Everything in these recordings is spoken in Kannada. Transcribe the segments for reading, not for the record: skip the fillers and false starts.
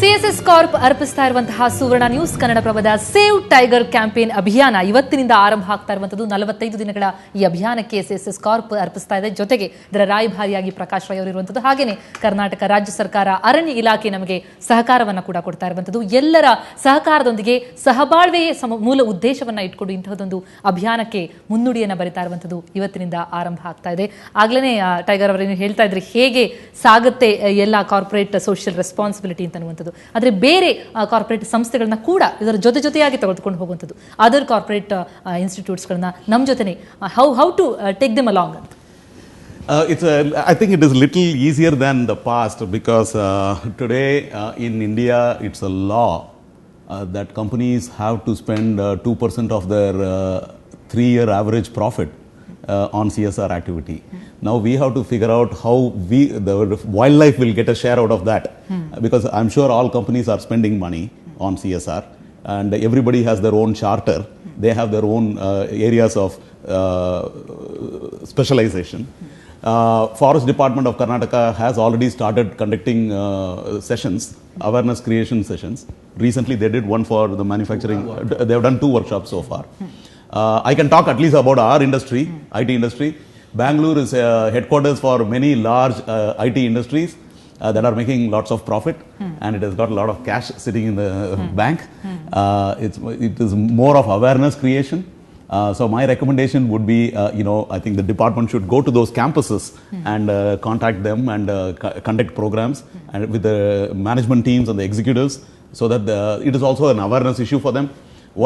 ಸಿಎಸ್ಎಸ್ ಕಾರ್ಪ್ ಅರ್ಪಿಸ್ತಾ ಇರುವಂತಹ ಸುವರ್ಣ ನ್ಯೂಸ್ ಕನ್ನಡಪ್ರಭದ ಸೇವ್ ಟೈಗರ್ ಕ್ಯಾಂಪೇನ್ ಅಭಿಯಾನ ಇವತ್ತಿನಿಂದ ಆರಂಭ ಆಗ್ತಾ ಇರುವಂತದ್ದು 45 ದಿನಗಳ ಈ ಅಭಿಯಾನಕ್ಕೆ ಸಿಎಸ್ಎಸ್ ಕಾರ್ಪ್ ಅರ್ಪಿಸ್ತಾ ಇದೆ. ಜೊತೆಗೆ ಇದರ ರಾಯಭಾರಿಯಾಗಿ ಪ್ರಕಾಶ್ ರೈ ಅವರು ಇರುವಂತದ್ದು, ಹಾಗೇನೆ ಕರ್ನಾಟಕ ರಾಜ್ಯ ಸರ್ಕಾರ ಅರಣ್ಯ ಇಲಾಖೆ ನಮಗೆ ಸಹಕಾರವನ್ನು ಕೂಡ ಕೊಡ್ತಾ ಇರುವಂತದ್ದು. ಎಲ್ಲರ ಸಹಕಾರದೊಂದಿಗೆ ಸಹಬಾಳ್ವೆಯೇ ಮೂಲ ಉದ್ದೇಶವನ್ನ ಇಟ್ಕೊಂಡು ಇಂತಹದೊಂದು ಅಭಿಯಾನಕ್ಕೆ ಮುನ್ನುಡಿಯನ್ನು ಬರಿತಾ ಇರುವಂತದ್ದು ಇವತ್ತಿನಿಂದ ಆರಂಭ ಆಗ್ತಾ ಇದೆ. ಆಗ್ಲೇ ಟೈಗರ್ ಅವರೇನು ಹೇಳ್ತಾ ಇದ್ರೆ ಹೇಗೆ ಸಾಗುತ್ತೆ ಎಲ್ಲ ಕಾರ್ಪೊರೇಟ್ ಸೋಷಿಯಲ್ ರೆಸ್ಪಾನ್ಸಿಬಿಲಿಟಿ ಅಂತ ಅನ್ನುವಂಥದ್ದು. ಆದರೆ ಬೇರೆ ಕಾರ್ಪೊರೇಟ್ ಸಂಸ್ಥೆಗಳನ್ನ ಕೂಡ ಇದರ ಜೊತೆಯಾಗಿ ತೆಗೆದುಕೊಂಡು ಹೋಗುವಂಥದ್ದು, ಅದರ್ ಕಾರ್ಪೊರೇಟ್ ಇನ್ಸ್ಟಿಟ್ಯೂಟ್ಸ್ಗಳನ್ನ ನಮ್ಮ ಜೊತೆನೆ how to take them along ಅಂತ. I think it is little easier than the past because today in India it's a law that companies have to spend 2% of their 3-year average profit on CSR activity. Now we have to figure out how the wildlife will get a share out of that, because I'm sure all companies are spending money on CSR and everybody has their own charter. They have their own areas of specialization. Forest Department of Karnataka has already started conducting sessions, awareness creation sessions. Recently they did one for the manufacturing. They have done 2 workshops so far. I can talk at least about our industry, IT industry. Bangalore is headquarters for many large IT industries that are making lots of profit, and it has got a lot of cash sitting in the bank. It is more of awareness creation. So my recommendation would be, I think the department should go to those campuses and contact them and conduct programs and with the management teams and the executives, so that it is also an awareness issue for them.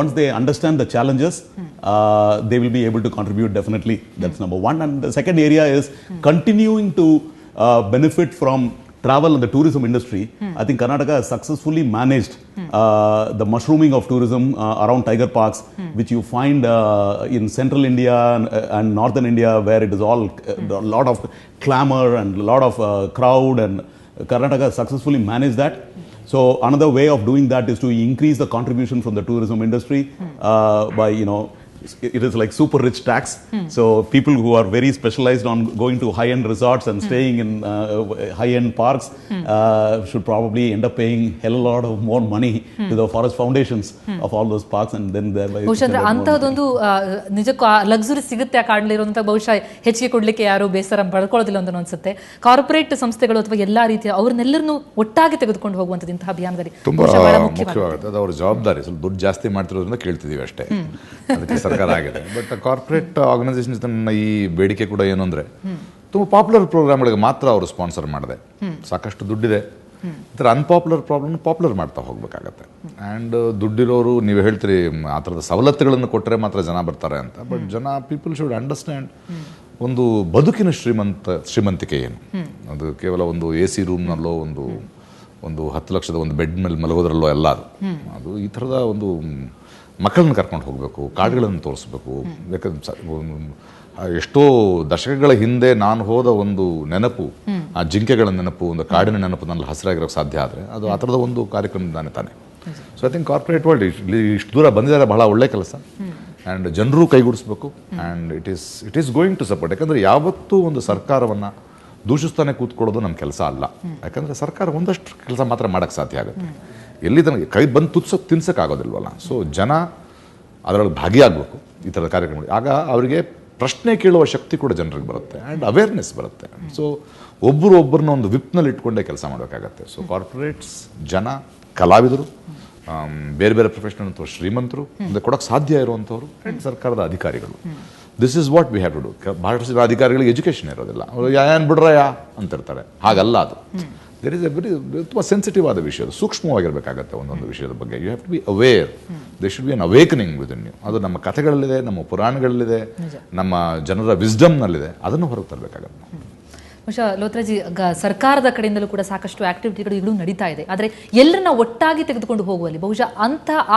Once they understand the challenges, they will be able to contribute definitely. That's number one. And the second area is continuing to benefit from travel and the tourism industry. I think Karnataka has successfully managed the mushrooming of tourism around tiger parks, which you find in central India and northern India, where it is all a lot of clamor and a lot of crowd, and Karnataka has successfully managed that. So another way of doing that is to increase the contribution from the tourism industry by, it is like super rich tax. So people who are very specialized on going to high-end resorts and staying in high-end parks should probably end up paying hell a lot of more money to the forest foundations of all those parks, and then thereby ಅಂತಹದೊಂದು ನಿಜಕ್ಕೂ ಲಕ್ಸುರಿ ಸಿಗುತ್ತೆ ಆ ಕಾಡಲಿರುವಂತಹ ಬಹುಶಃ ಹೆಚ್ಚಿಗೆ ಕೊಡ್ಲಿಕ್ಕೆ ಯಾರು ಬೇಸರ ಪಡ್ಕೊಳ್ಳೋದಿಲ್ಲ ಅಂತ ಅನ್ಸುತ್ತೆ. ಕಾರ್ಪೊರೇಟ್ ಸಂಸ್ಥೆಗಳು ಅಥವಾ ಎಲ್ಲಾ ರೀತಿಯ ಅವ್ರನ್ನೆಲ್ಲರನ್ನು ಒಟ್ಟಾಗಿ ತೆಗೆದುಕೊಂಡು ಹೋಗುವಂಥದ್ದು ಇಂತಹ ಅಭಿಯಾನದಲ್ಲಿ ತುಂಬಾ ಮುಖ್ಯವಾಗುತ್ತೆ. ಅದು ಅವರ ಜವಾಬ್ದಾರಿ. ಸ್ವಲ್ಪ ದುಡ್ಡು ಜಾಸ್ತಿ ಮಾಡ್ತಿರೋದ್ರಿಂದ ಕೇಳ್ತಿದೀವಿ ಅಷ್ಟೇ, ಅದಕ್ಕೆ ಸರ್ಕಾರ ಆಗಿದೆ. ಬಟ್ ಕಾರ್ಪೊರೇಟ್ ಆರ್ಗನೈಸೇಷನ್ಸ್ ಈ ಬೇಡಿಕೆ ಕೂಡ ಏನು ಅಂದರೆ, ತುಂಬ ಪಾಪ್ಯುಲರ್ ಪ್ರೋಗ್ರಾಮ್ಗಳಿಗೆ ಮಾತ್ರ ಅವರು ಸ್ಪಾನ್ಸರ್ ಮಾಡಿದೆ. ಸಾಕಷ್ಟು ದುಡ್ಡಿದೆ, ಈ ಥರ ಅನ್ಪಾಪ್ಯುಲರ್ ಪಾಪ್ಯುಲರ್ ಮಾಡ್ತಾ ಹೋಗ್ಬೇಕಾಗತ್ತೆ. ಆ್ಯಂಡ್ ದುಡ್ಡಿರೋರು ನೀವು ಹೇಳ್ತೀರಿ ಆ ಥರದ ಸವಲತ್ತುಗಳನ್ನು ಕೊಟ್ಟರೆ ಮಾತ್ರ ಜನ ಬರ್ತಾರೆ ಅಂತ. ಬಟ್ ಪೀಪಲ್ ಶುಡ್ ಅಂಡರ್ಸ್ಟ್ಯಾಂಡ್ ಒಂದು ಬದುಕಿನ ಶ್ರೀಮಂತಿಕೆ ಏನು. ಅದು ಕೇವಲ ಒಂದು AC ರೂಮ್ನಲ್ಲೋ ಒಂದು 10 ಲಕ್ಷದ ಒಂದು ಬೆಡ್ ಮೇಲೆ ಮಲಗೋದ್ರಲ್ಲೋ ಎಲ್ಲ ಅದು ಈ ಥರದ ಒಂದು ಮಕ್ಕಳನ್ನ ಕರ್ಕೊಂಡು ಹೋಗಬೇಕು, ಕಾಡುಗಳನ್ನು ತೋರಿಸ್ಬೇಕು. ಯಾಕಂದ್ರೆ ಎಷ್ಟೋ ದಶಕಗಳ ಹಿಂದೆ ನಾನು ಹೋದ ಒಂದು ನೆನಪು, ಆ ಜಿಂಕೆಗಳ ನೆನಪು, ಒಂದು ಕಾಡಿನ ನೆನಪು ನನ್ನ ಹಸಿರಾಗಿರೋಕ್ಕೆ ಸಾಧ್ಯ ಆದರೆ ಅದು ಆ ಥರದ ಒಂದು ಕಾರ್ಯಕ್ರಮದಾನೆ ತಾನೆ. So I think corporate world ಇಷ್ಟು ದೂರ ಬಂದಿದ್ದಾರೆ, ಬಹಳ ಒಳ್ಳೆ ಕೆಲಸ. ಆ್ಯಂಡ್ ಜನರು ಕೈಗೂಡಿಸ್ಬೇಕು. And it is going to support. ಯಾಕಂದರೆ ಯಾವತ್ತೂ ಒಂದು ಸರ್ಕಾರವನ್ನು ದೂಷಿಸ್ತಾನೆ ಕೂತ್ಕೊಳ್ಳೋದು ನಮ್ಮ ಕೆಲಸ ಅಲ್ಲ. ಯಾಕಂದರೆ ಸರ್ಕಾರ ಒಂದಷ್ಟು ಕೆಲಸ ಮಾತ್ರ ಮಾಡೋಕ್ಕೆ ಸಾಧ್ಯ ಆಗುತ್ತೆ. ಎಲ್ಲಿ ತನಕ ಕೈ ಬಂದು ತಿನ್ಸೋಕ್ಕಾಗೋದಿಲ್ವಲ್ಲ. ಸೊ ಜನ ಅದರಲ್ಲಿ ಭಾಗಿಯಾಗಬೇಕು ಈ ಥರದ ಕಾರ್ಯಕ್ರಮಗಳು. ಆಗ ಅವರಿಗೆ ಪ್ರಶ್ನೆ ಕೇಳುವ ಶಕ್ತಿ ಕೂಡ ಜನರಿಗೆ ಬರುತ್ತೆ, ಆ್ಯಂಡ್ ಅವೇರ್ನೆಸ್ ಬರುತ್ತೆ. ಸೊ ಒಬ್ಬರನ್ನ ಒಂದು ವಿಪ್ನಲ್ಲಿ ಇಟ್ಕೊಂಡೇ ಕೆಲಸ ಮಾಡಬೇಕಾಗತ್ತೆ. ಸೊ ಕಾರ್ಪೊರೇಟ್ಸ್, ಜನ, ಕಲಾವಿದರು, ಬೇರೆ ಬೇರೆ ಪ್ರೊಫೆಷನಲ್ ಅಥವಾ ಶ್ರೀಮಂತರು, ಅಂದರೆ ಕೊಡೋಕ್ಕೆ ಸಾಧ್ಯ ಇರುವಂಥವ್ರು, ಆ್ಯಂಡ್ ಸರ್ಕಾರದ ಅಧಿಕಾರಿಗಳು. This is what we have to do. ಭಾರತದ ಅಧಿಕಾರಿಗಳಿಗೆ ಎಜುಕೇಷನ್ ಇರೋದಿಲ್ಲ, ಅವರು ಏನು ಬಿಡ್ರಯ್ಯ ಅಂತಿರ್ತಾರೆ. ಹಾಗಲ್ಲ ಅದು. ದೇರ್ ಇಸ್ ಎ ವೆರಿ ತುಂಬ ಸೆನ್ಸಿಟಿವ್ ಆದ ವಿಷಯ, ಅದು ಸೂಕ್ಷ್ಮವಾಗಿರಬೇಕಾಗತ್ತೆ ಒಂದೊಂದು ವಿಷಯದ ಬಗ್ಗೆ. You have to be aware. They should be an awakening within you. ಅದು ನಮ್ಮ ಕಥೆಗಳಲ್ಲಿದೆ, ನಮ್ಮ ಪುರಾಣಗಳಲ್ಲಿದೆ, ನಮ್ಮ ಜನರ ವಿಸ್ಡಮ್ನಲ್ಲಿದೆ. ಅದನ್ನು ಹೊರಗೆ ತರಬೇಕಾಗತ್ತೆ. ಬಹುಶಃ ಲೋತ್ರಾಜಿ, ಸರ್ಕಾರದ ಕಡೆಯಿಂದಲೂ ಕೂಡ ಸಾಕಷ್ಟು ಆಕ್ಟಿವಿಟಿಗಳು ಈಗಲೂ ನಡೀತಾ ಇದೆ. ಆದರೆ ಎಲ್ಲರನ್ನ ಒಟ್ಟಾಗಿ ತೆಗೆದುಕೊಂಡು ಹೋಗುವಲ್ಲಿ ಬಹುಶಃ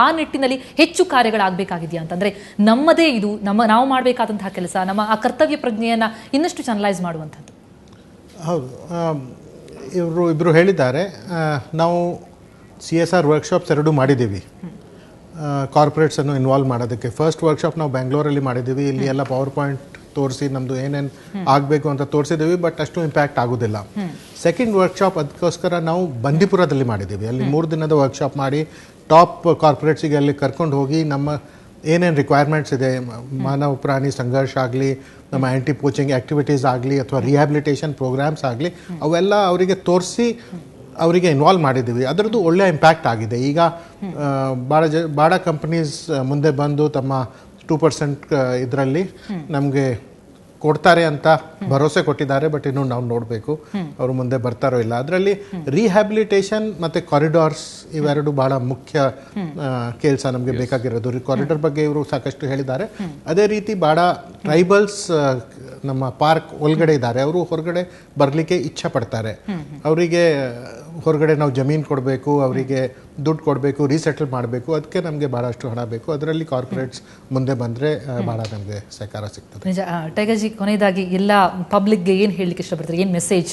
ಆ ನಿಟ್ಟಿನಲ್ಲಿ ಹೆಚ್ಚು ಕಾರ್ಯಗಳಾಗಬೇಕಾಗಿದೆಯಾ ಅಂತಂದ್ರೆ, ನಮ್ಮದೇ ಇದು ನಾವು ಮಾಡಬೇಕಾದಂತಹ ಕೆಲಸ, ನಮ್ಮ ಆ ಕರ್ತವ್ಯ ಪ್ರಜ್ಞೆಯನ್ನು ಇನ್ನಷ್ಟು ಚನಲೈಸ್ ಮಾಡುವಂಥದ್ದು. ಹೌದು, ಇಬ್ಬರು ಹೇಳಿದ್ದಾರೆ. ನಾವು CSR ವರ್ಕ್ಶಾಪ್ಸ್ 2 ಮಾಡಿದ್ದೀವಿ ಕಾರ್ಪೊರೇಟ್ಸನ್ನು ಇನ್ವಾಲ್ವ್ ಮಾಡೋದಕ್ಕೆ. ಫಸ್ಟ್ ವರ್ಕ್ಶಾಪ್ ನಾವು ಬ್ಯಾಂಗ್ಳೂರಲ್ಲಿ ಮಾಡಿದ್ದೀವಿ. ಇಲ್ಲಿ ಎಲ್ಲ ಪವರ್ ಪಾಯಿಂಟ್ ತೋರಿಸಿ ನಮ್ಮದು ಏನೇನು ಆಗಬೇಕು ಅಂತ ತೋರಿಸಿದ್ದೀವಿ, ಬಟ್ ಅಷ್ಟು ಇಂಪ್ಯಾಕ್ಟ್ ಆಗೋದಿಲ್ಲ. ಸೆಕೆಂಡ್ ವರ್ಕ್ಶಾಪ್ ಅದಕ್ಕೋಸ್ಕರ ನಾವು ಬಂದೀಪುರದಲ್ಲಿ ಮಾಡಿದ್ದೀವಿ. ಅಲ್ಲಿ 3 ದಿನದ ವರ್ಕ್ಶಾಪ್ ಮಾಡಿ ಟಾಪ್ ಕಾರ್ಪೊರೇಟ್ಸಿಗೆ ಅಲ್ಲಿ ಕರ್ಕೊಂಡು ಹೋಗಿ ನಮ್ಮ ಏನೇನು ರಿಕ್ವೈರ್ಮೆಂಟ್ಸ್ ಇದೆ, ಮಾನವ ಪ್ರಾಣಿ ಸಂಘರ್ಷ ಆಗಲಿ, ನಮ್ಮ ಆ್ಯಂಟಿ ಪೋಚಿಂಗ್ ಆ್ಯಕ್ಟಿವಿಟೀಸ್ ಆಗಲಿ ಅಥವಾ ರಿಹ್ಯಾಬಿಲಿಟೇಷನ್ ಪ್ರೋಗ್ರಾಮ್ಸ್ ಆಗಲಿ, ಅವೆಲ್ಲ ಅವರಿಗೆ ತೋರಿಸಿ ಅವರಿಗೆ ಇನ್ವಾಲ್ವ್ ಮಾಡಿದ್ದೀವಿ. ಅದರದ್ದು ಒಳ್ಳೆಯ ಇಂಪ್ಯಾಕ್ಟ್ ಆಗಿದೆ. ಈಗ ಭಾಳ ಕಂಪನೀಸ್ ಮುಂದೆ ಬಂದು ತಮ್ಮ 2% ಇದರಲ್ಲಿ ನಮಗೆ ಕೊಡ್ತಾರೆ ಅಂತ ಭರವಸೆ ಕೊಟ್ಟಿದ್ದಾರೆ. ಬಟ್ ಇನ್ನು ನಾವು ನೋಡಬೇಕು ಅವರು ಮುಂದೆ ಬರ್ತಾರೋ ಇಲ್ಲ. ಅದರಲ್ಲಿ ರಿಹ್ಯಾಬಿಲಿಟೇಷನ್ ಮತ್ತು ಕಾರಿಡಾರ್ಸ್ ಇವೆರಡು ಬಹಳ ಮುಖ್ಯ ಕೆಲಸ ನಮಗೆ ಬೇಕಾಗಿರೋದು. ಕಾರಿಡಾರ್ ಬಗ್ಗೆ ಇವರು ಸಾಕಷ್ಟು ಹೇಳಿದ್ದಾರೆ. ಅದೇ ರೀತಿ ಭಾಳ ಟ್ರೈಬಲ್ಸ್ ನಮ್ಮ ಪಾರ್ಕ್ ಒಳಗಡೆ ಇದ್ದಾರೆ, ಅವರು ಹೊರಗಡೆ ಬರಲಿಕ್ಕೆ ಇಚ್ಛೆ ಪಡ್ತಾರೆ. ಅವರಿಗೆ ಹೊರಗಡೆ ನಾವು ಜಮೀನು ಕೊಡಬೇಕು, ಅವರಿಗೆ ದುಡ್ಡು ಕೊಡಬೇಕು, ರೀಸೆಟಲ್ ಮಾಡಬೇಕು. ಅದಕ್ಕೆ ನಮಗೆ ಭಾಳಷ್ಟು ಹಣ ಬೇಕು. ಅದರಲ್ಲಿ ಕಾರ್ಪೊರೇಟ್ಸ್ ಮುಂದೆ ಬಂದರೆ ಭಾಳ ನಮಗೆ ಸಹಕಾರ ಸಿಗ್ತದೆ. ನಿಜ. ಟೈಗರ್ ಜಿ, ಕೊನೆಯದಾಗಿ ಎಲ್ಲ ಪಬ್ಲಿಕ್ಗೆ ಏನು ಹೇಳಲಿಕ್ಕೆ ಇಷ್ಟಪಡ್ತಾರೆ, ಏನು message?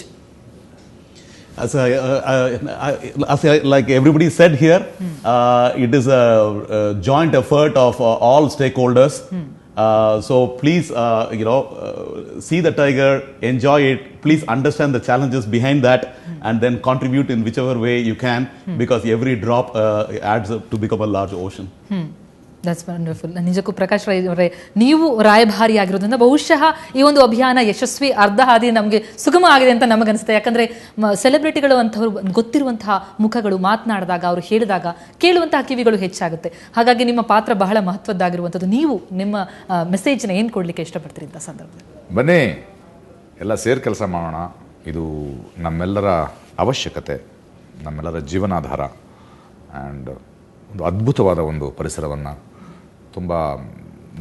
Like everybody said here, it is a joint effort of all stakeholders. So please, see the tiger, enjoy it. Please understand the challenges behind that, and then contribute in whichever way you can, because every drop adds up to become a large ocean. That's wonderful. ನಿಜಕ್ಕೂ ಪ್ರಕಾಶ್ ರೈ ಅವರೇ, ನೀವು ರಾಯಭಾರಿ ಆಗಿರೋದ್ರಿಂದ ಬಹುಶಃ ಈ ಒಂದು ಅಭಿಯಾನ ಯಶಸ್ವಿ ಅರ್ಧ ಹಾದಿ ನಮಗೆ ಸುಗಮ ಆಗಿದೆ ಅಂತ ನಮಗನ್ಸುತ್ತೆ. ಯಾಕಂದರೆ ಸೆಲೆಬ್ರಿಟಿಗಳು ಅಂಥವ್ರು ಗೊತ್ತಿರುವಂತಹ ಮುಖಗಳು ಮಾತನಾಡಿದಾಗ, ಅವರು ಹೇಳಿದಾಗ ಕೇಳುವಂತಹ ಕಿವಿಗಳು ಹೆಚ್ಚಾಗುತ್ತೆ. ಹಾಗಾಗಿ ನಿಮ್ಮ ಪಾತ್ರ ಬಹಳ ಮಹತ್ವದ್ದಾಗಿರುವಂಥದ್ದು. ನೀವು ನಿಮ್ಮ ಮೆಸೇಜ್ನ ಏನು ಕೊಡಲಿಕ್ಕೆ ಇಷ್ಟಪಡ್ತೀರಿ ಇಂಥ ಸಂದರ್ಭದಲ್ಲಿ? ಬನ್ನಿ ಎಲ್ಲ ಸೇರಿ ಕೆಲಸ ಮಾಡೋಣ. ಇದು ನಮ್ಮೆಲ್ಲರ ಅವಶ್ಯಕತೆ, ನಮ್ಮೆಲ್ಲರ ಜೀವನಾಧಾರ. ಆ್ಯಂಡ್ ಒಂದು ಅದ್ಭುತವಾದ ಒಂದು ಪರಿಸರವನ್ನು, ತುಂಬ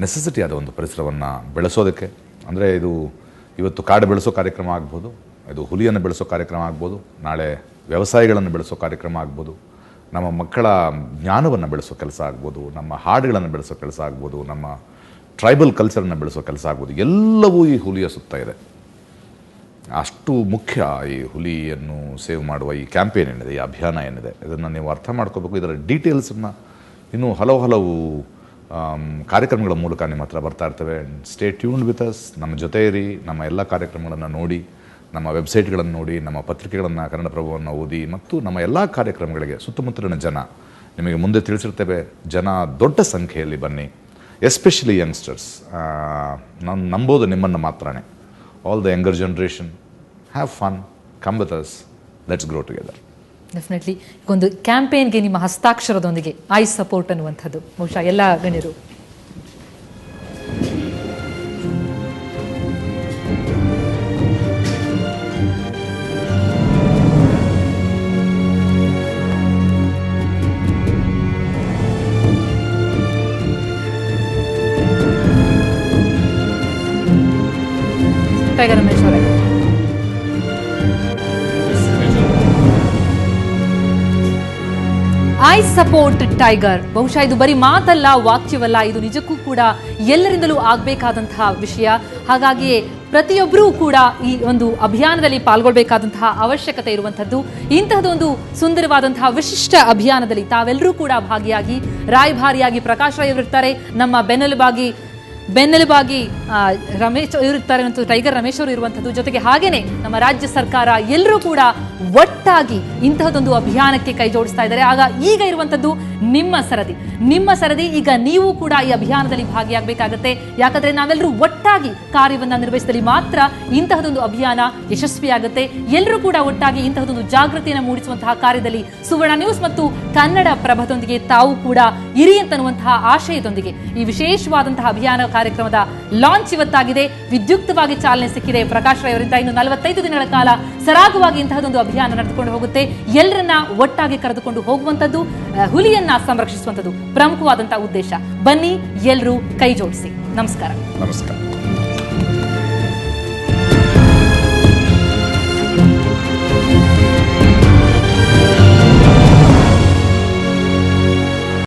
ನೆಸೆಸಿಟಿ ಆದ ಒಂದು ಪರಿಸರವನ್ನು ಬೆಳೆಸೋದಕ್ಕೆ, ಅಂದರೆ ಇದು ಇವತ್ತು ಕಾಡು ಬೆಳೆಸೋ ಕಾರ್ಯಕ್ರಮ ಆಗ್ಬೋದು, ಇದು ಹುಲಿಯನ್ನು ಬೆಳೆಸೋ ಕಾರ್ಯಕ್ರಮ ಆಗ್ಬೋದು, ನಾಳೆ ವ್ಯವಸಾಯಗಳನ್ನು ಬೆಳೆಸೋ ಕಾರ್ಯಕ್ರಮ ಆಗ್ಬೋದು, ನಮ್ಮ ಮಕ್ಕಳ ಜ್ಞಾನವನ್ನು ಬೆಳೆಸೋ ಕೆಲಸ ಆಗ್ಬೋದು, ನಮ್ಮ ಹಾಡುಗಳನ್ನು ಬೆಳೆಸೋ ಕೆಲಸ ಆಗ್ಬೋದು, ನಮ್ಮ ಟ್ರೈಬಲ್ ಕಲ್ಚರನ್ನು ಬೆಳೆಸೋ ಕೆಲಸ ಆಗ್ಬೋದು. ಎಲ್ಲವೂ ಈ ಹುಲಿಯ ಸುತ್ತ ಇದೆ. ಅಷ್ಟು ಮುಖ್ಯ ಈ ಹುಲಿಯನ್ನು ಸೇವ್ ಮಾಡುವ ಈ ಕ್ಯಾಂಪೇನ್ ಏನಿದೆ, ಈ ಅಭಿಯಾನ ಏನಿದೆ, ಇದನ್ನು ನೀವು ಅರ್ಥ ಮಾಡ್ಕೋಬೇಕು. ಇದರ ಡೀಟೇಲ್ಸನ್ನು ಇನ್ನೂ ಹಲವು ಕಾರ್ಯಕ್ರಮಗಳ ಮೂಲಕ ನಿಮ್ಮ ಹತ್ರ ಬರ್ತಾ ಇರ್ತವೆ. Stay tuned with us. ನಮ್ಮ ಜೊತೆ ಇರಿ. ನಮ್ಮ ಎಲ್ಲ ಕಾರ್ಯಕ್ರಮಗಳನ್ನು ನೋಡಿ, ನಮ್ಮ ವೆಬ್ಸೈಟ್ಗಳನ್ನು ನೋಡಿ, ನಮ್ಮ ಪತ್ರಿಕೆಗಳನ್ನು, ಕನ್ನಡಪ್ರಭವನ್ನು ಓದಿ, ಮತ್ತು ನಮ್ಮ ಎಲ್ಲ ಕಾರ್ಯಕ್ರಮಗಳಿಗೆ ಸುತ್ತಮುತ್ತಲಿನ ಜನ ನಿಮಗೆ ಮುಂದೆ ತಿಳಿಸಿರ್ತೇವೆ. ಜನ ದೊಡ್ಡ ಸಂಖ್ಯೆಯಲ್ಲಿ ಬನ್ನಿ, ಎಸ್ಪೆಷಲಿ ಯಂಗ್ಸ್ಟರ್ಸ್. ನಾನು ನಂಬೋದು ನಿಮ್ಮನ್ನು ಮಾತ್ರನೇ. All the younger generation, have fun, come with us, let's grow together. Definitely. ಒಂದು ಕ್ಯಾಂಪೇನ್ಗೆ ನಿಮ್ಮ ಹಸ್ತಾಕ್ಷರದೊಂದಿಗೆ ಐ ಸಪೋರ್ಟ್ ಅನ್ನುವಂಥದ್ದು ಬಹುಶಃ ಎಲ್ಲ ಗಣ್ಯರು ಟೈಗರ್ ರಮೇಶ್ ಅವರೇ, ಐ ಸಪೋರ್ಟ್ ಟೈಗರ್. ಬಹುಶಃ ಇದು ಬರೀ ಮಾತಲ್ಲ, ವಾಕ್ಯವಲ್ಲ, ಇದು ನಿಜಕ್ಕೂ ಕೂಡ ಎಲ್ಲರಿಂದಲೂ ಆಗಬೇಕಾದಂತಹ ವಿಷಯ. ಹಾಗಾಗಿ ಪ್ರತಿಯೊಬ್ಬರೂ ಕೂಡ ಈ ಒಂದು ಅಭಿಯಾನದಲ್ಲಿ ಪಾಲ್ಗೊಳ್ಬೇಕಾದಂತಹ ಅವಶ್ಯಕತೆ ಇರುವಂಥದ್ದು. ಇಂತಹದೊಂದು ಸುಂದರವಾದಂತಹ ವಿಶಿಷ್ಟ ಅಭಿಯಾನದಲ್ಲಿ ತಾವೆಲ್ಲರೂ ಕೂಡ ಭಾಗಿಯಾಗಿ, ರಾಯಭಾರಿಯಾಗಿ ಪ್ರಕಾಶ್ ರೈ ಅವರಿರ್ತಾರೆ, ನಮ್ಮ ಬೆನ್ನೆಲುಬಾಗಿ ರಮೇಶ್ ಇರುತ್ತಾರೆ ಮತ್ತು ಟೈಗರ್ ರಮೇಶ್ ಅವರು ಇರುವಂಥದ್ದು. ಜೊತೆಗೆ ಹಾಗೇನೆ ನಮ್ಮ ರಾಜ್ಯ ಸರ್ಕಾರ ಎಲ್ಲರೂ ಕೂಡ ಒಟ್ಟಾಗಿ ಇಂತಹದೊಂದು ಅಭಿಯಾನಕ್ಕೆ ಕೈ ಜೋಡಿಸ್ತಾ ಇದ್ದಾರೆ. ಆಗ ಈಗ ಇರುವಂಥದ್ದು ನಿಮ್ಮ ಸರದಿ. ಈಗ ನೀವು ಕೂಡ ಈ ಅಭಿಯಾನದಲ್ಲಿ ಭಾಗಿಯಾಗಬೇಕಾಗತ್ತೆ. ಯಾಕಂದ್ರೆ ನಾವೆಲ್ಲರೂ ಒಟ್ಟಾಗಿ ಕಾರ್ಯವನ್ನು ನಿರ್ವಹಿಸಿದಲ್ಲಿ ಮಾತ್ರ ಇಂತಹದೊಂದು ಅಭಿಯಾನ ಯಶಸ್ವಿಯಾಗುತ್ತೆ. ಎಲ್ಲರೂ ಕೂಡ ಒಟ್ಟಾಗಿ ಇಂತಹದೊಂದು ಜಾಗೃತಿಯನ್ನು ಮೂಡಿಸುವಂತಹ ಕಾರ್ಯದಲ್ಲಿ ಸುವರ್ಣ ನ್ಯೂಸ್ ಮತ್ತು ಕನ್ನಡ ಪ್ರಭದೊಂದಿಗೆ ತಾವು ಕೂಡ ಇರಿ ಅಂತನ್ನುವಂತಹ ಆಶಯದೊಂದಿಗೆ ಈ ವಿಶೇಷವಾದಂತಹ ಅಭಿಯಾನ ಕಾರ್ಯಕ್ರಮದ ಲಾಂಚ್ ಇವತ್ತಾಗಿದೆ. ವಿದ್ಯುಕ್ತವಾಗಿ ಚಾಲನೆ ಸಿಕ್ಕಿದೆ ಪ್ರಕಾಶ್ ರೈ ಅವರಿಂದ. ಇನ್ನು 45 ದಿನಗಳ ಕಾಲ ಸರಾಗವಾಗಿ ಇಂತಹದೊಂದು ಅಭಿಯಾನ ನಡೆದುಕೊಂಡು ಹೋಗುತ್ತೆ. ಎಲ್ಲರನ್ನ ಒಟ್ಟಾಗಿ ಕರೆದುಕೊಂಡು ಹೋಗುವಂಥದ್ದು, ಹುಲಿಯನ್ನ ಸಂರಕ್ಷಿಸುವಂಥದ್ದು ಪ್ರಮುಖವಾದಂತಹ ಉದ್ದೇಶ. ಬನ್ನಿ, ಎಲ್ಲರೂ ಕೈ ಜೋಡಿಸಿ. ನಮಸ್ಕಾರ.